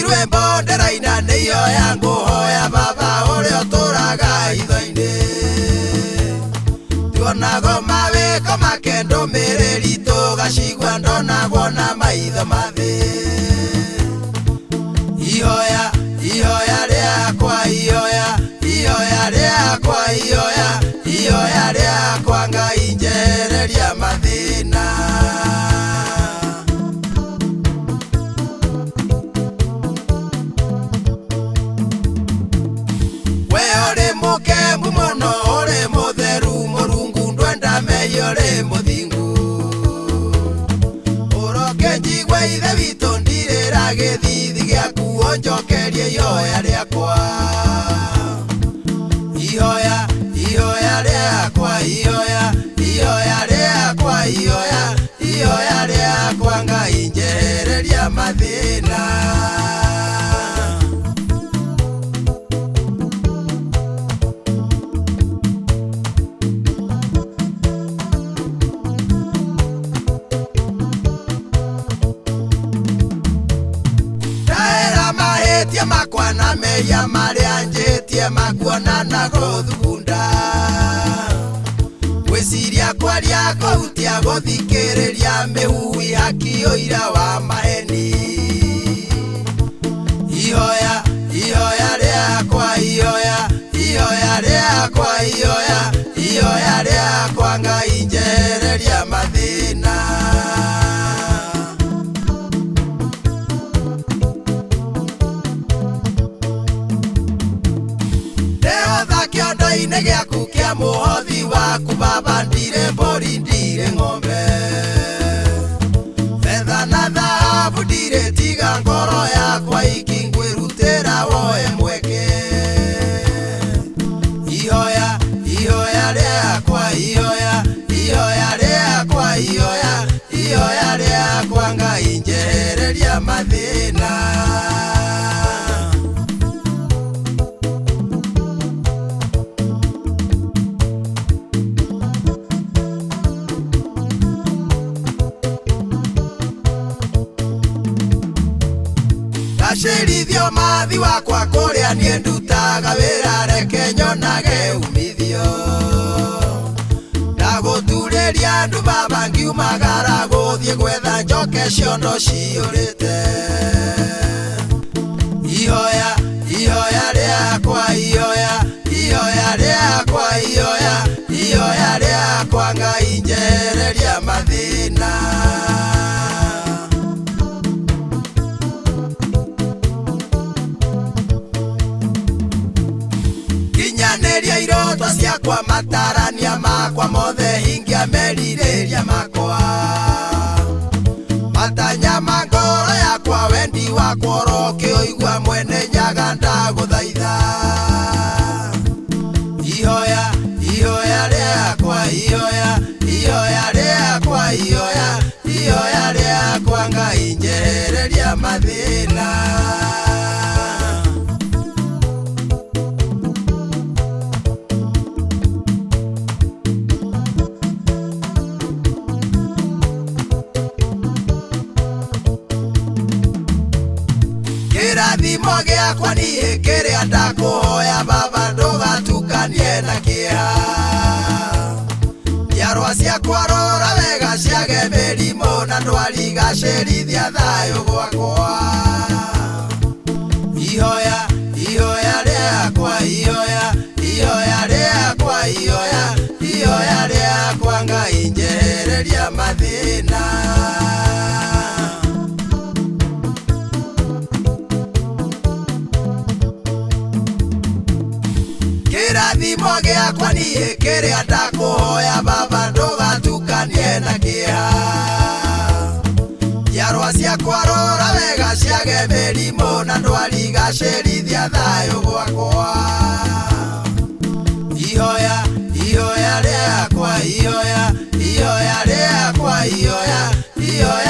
rwembo nderaina niyo yangu hoya baba uria uturaga ithoini tuonago mawiko makendo miriri tugacigua ndonagwo na maitho mathi ihoya ihoya riakwa ihoya ihoya riakwa ihoya ihoya riakwa Ngai njehereria mathina we uri mukembu muno uri mutheru Murungu ndwenda meyo uri muthingu uroke njigwe ithe witu ndirira githithi giaku onjokerie ihoya riakwa ihoya ihoya riakwa ihoya ihoya riakwa ihoya ihoya riakwa Ngai njehereria mathina ndaera mahitia makwa na meya maria njitie makuona na guthugunda gwiciria kwaria kuhutia guthikiriria mihuhi haki uira wa maheni ihoya ihoya riakwa ihoya ihoya riakwa ihoya ihoya riakwa Ngai njehereria mathina kiondoine giaku kia muhothi waku baba ndire mburi ndire ng'ombe fedha na dhahabu ndire tiga ngoro yakwa ikingwirutira woe mweke ihoya ihoya riakwa ihoya ihoya riakwa ihoya ihoya riakwa Ngai njehereria mathina gacirithio mathi wakwa kuria nie ndutaga wira reke nyonage umithio ndaguturiria andu baba ngiumagara guthie gwetha njoke ciondo ciurite ihoya ihoya riakwa ihoya ihoya riakwa ihoya ihoya riakwa Ngai njehereria mathina kinyaneria iroto ciakwa matarania makwa mothe hingia meririria makwa matanya ma ngoro yakwa wendi wakwa roke oigua mwene nyaga ndaguthaitha ihoya ihoya riakwa ihoya ihoya riakwa ihoya ihoya riakwa Ngai njehereria mathina kirathimo giakwa niĩ kĩrĩa ndakuhoya baba ndũgatukanie na kĩeha njiarwa ciakwa rora wega ciage mĩrimũ na ndwari gacĩrithia thayũ gwakwa ihoya ihoya riakwa ihoya ihoya riakwa ihoya ihoya riakwa Ngai njehereria mathina kirathimo giakwa niĩ kĩrĩa ndakuhoya baba ndũgatukanie na kĩeha njiarwa ciakwa rora wega ciage mĩrimũ na ndwari gacĩrithia thayũ gwakwa ihoya ihoya riakwa ihoya ihoya riakwa ihoya ihoya